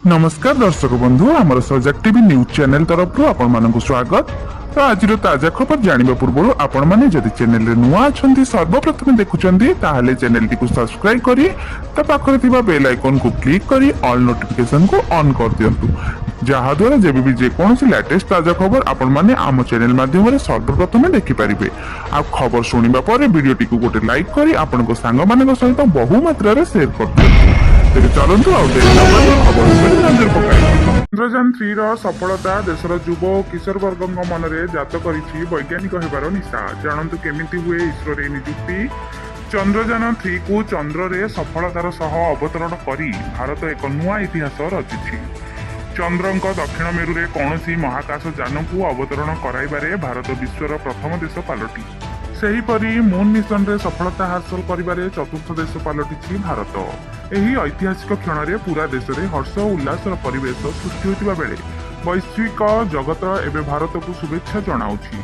नमस्कार दर्शक बंधु आमर सजग टीवी न्यूज चैनल तरफ आपण मानक स्वागत। तो आज ताजा खबर जानिबा पूर्व आपण माने जदि चैनल रे नुआ अछंती सर्वप्रथम देखुचंती ताहाले चैनल टी को सब्सक्राइब करी ता पाखरे थिबा बेल आइकन को क्लिक करी ऑल नोटिफिकेशन को ऑन कर दियंतु जहा द्वारा जेबे भी जे कोनोसी लेटेस्ट ताजा खबर आपण माने आम चैनल माध्यम रे सर्वप्रथम देखि परिबे। आ खबर सुनिबा परे वीडियो टी को गोटे लाइक करी आपण को सांग मानक सहित बहु मात्रा रे शेयर कर दियंतु। तेरे चलंतु आ खबर पर नजर पकाई। चंद्रयान 3 रो सफलता देशर युव और किशोर वर्ग मनरे जात करिछि वैज्ञानिक हेबार निशा। जानन्तु केमिति हुए इसरो रे नियुक्ति। चंद्रयान 3 को चंद्र रे सफलतार सह अवतरण करी भारत एक नुआ इतिहास रचिछि। चंद्रंक दक्षिण मेरुरे कौनसी महाकाश यान को अवतरण कराइबारे भारत विश्वर प्रथम देश पलटि। सेहीपरि मून मिशन रे सफलता हासिल करिबारे चतुर्थ देश पलटिछि भारत। एही ऐतिहासिक क्षण रे पूरा देश रे हर्ष और उल्लासर परिवेश सृष्टि होतिबा बेले वैश्विक जगत एबे भारत को शुभेच्छा जणाउछि।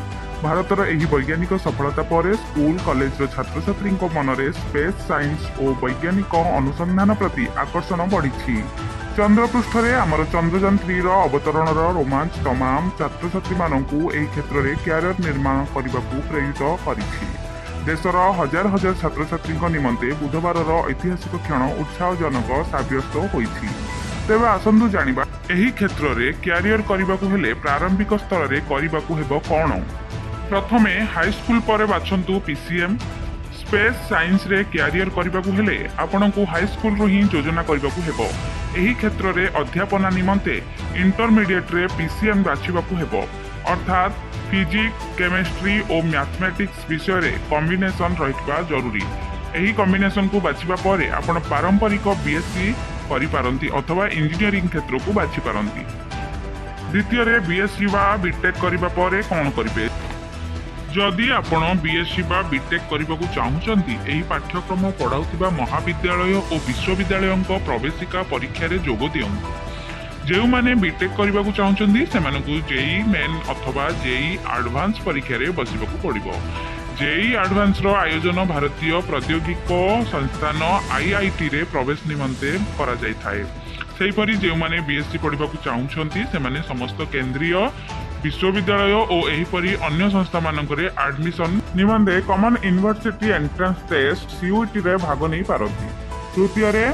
भारतर एही वैज्ञानिक सफलता परे स्कूल कॉलेज रो छात्र छात्री मनरे स्पेस साइंस और वैज्ञानिक अनुसंधान प्रति आकर्षण बढ़िछि। चंद्रपृष्ठ रे आमर चंद्रयान 3 रो अवतरण रोमांच तमाम छात्र छात्री मानकू एही क्षेत्र रे कैरियर निर्माण करबाकू प्रेरित करिछि। देशर हजार हजार छात्र छात्री निमंते बुधवार ऐतिहासिक क्षण उत्साहजनक साब्यस्त होइछि। तेबे आसंतु जानिबा एही क्षेत्र रे कैरियर करबाकू हेले प्रारंभिक स्तर रे करबाकू हेबो कोन। प्रथमे हाई स्कूल परे बाछंतु पीसीएम। स्पेस साइंस रे कैरियर करबाकू हेले आपनकू हाई स्कूल रो ही योजना करबाकू हेबो। एही क्षेत्र रे अध्यापना निमंते इंटरमीडिएट रे पीसीएम बाछिबाकू हेबो, अर्थात फिजिक्स केमिस्ट्री और मैथमेटिक्स विषय रे कॉम्बिनेशन रहिबा जरूरी। एही कॉम्बिनेशन को बाछिबा परे आपण पारंपरिक बीएससी करि पारंती अथवा इंजीनियरिंग क्षेत्र को बाछि पारंती। द्वितीय रे बीएससी बा बीटेक करिबा परे कोन करिवे। जदि आपण बीएससी बा बीटेक करबाकू चाहुचंती एही पाठ्यक्रम पढ़ाउतिबा महाविद्यालय और विश्वविद्यालयक प्रवेशिका परीक्षा रे जोग दियंतु। जेउ माने बीटेक करबाकू चाहुचंती सेमानकू जेई मेन अथवा जेई एडवांस परीक्षा रे बसिबाकू पड़िबो। जेई एडवांस रो आयोजन भारतीय प्रौद्योगिक संस्थान आईआईटी रे प्रवेश निमंते करा जाय थाए। सेहीपरि जेउ माने बीएससी पढ़बाकू चाहुचंती सेमाने समस्त केंद्रीय विश्वविद्यालय और एहीपरि अन्य संस्था मानकरे एडमिशन निमंते common university entrance test CUET रे भाग नै पारंती। तृतीय रे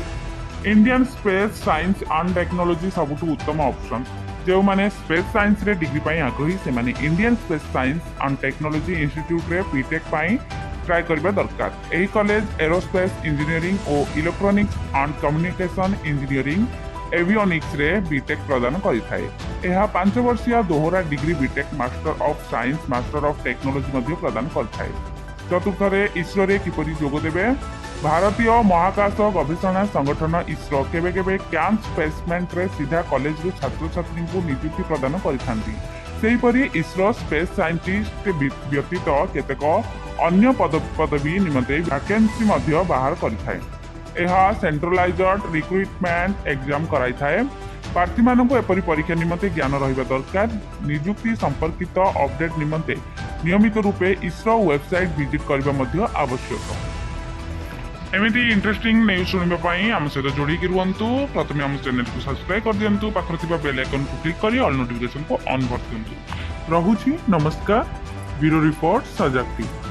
Indian space science and technology सबुठु उत्तम ऑप्शन। जो माने स्पेस साइंस रे डिग्री पाई आग्रही से माने Indian space science and technology institute रे बीटेक पाई ट्राई करबा दरकार। एही कॉलेज एरोस्पेस इंजीनियरिंग और electronics and communication engineering avionics रे बीटेक प्रदान करिथाए। एहा 5 वर्षीय दोहरा degree BTech master of science master of technology मध्ये प्रदान करथाए। चतुर्थ रे इसरो रे किपरि जोग देबे। भारतीय महाकाश गवेषणा संगठन इसरो केबे केबे कैंप प्लेसमेंट रे सीधा कॉलेज रो छात्र छात्री को नियुक्ति प्रदान करिथांती। सेहीपरि इसरो स्पेस साइंटिस्ट व्यतीत केतेक अन्य पदवी निमंते वैकेंसी मध्ये बाहर करिथाए। एहा सेंट्रलाइज्ड रिक्रुटमेंट एग्जाम कराई थाए। प्रार्थी मानक एपरी परीक्षा निमंते ज्ञान रहिबा दरकार। नियुक्ति संपर्कित अपडेट निमंते नियमित रूपे इसरो वेबसाइट विजिट करबा मध्ये आवश्यक। एमिति इंटरेस्टिंग न्यूज सुनिबा पई हम सहित जोड़ी कि रुहंतु। प्रथमे हम चैनल को सब्सक्राइब कर दियंतु, पाखर थिबा बेल आइकन को क्लिक करी ऑल नोटिफिकेशन को ऑन कर दियंतु। रहुछि नमस्कार। ब्यूरो रिपोर्ट सजग टीवी।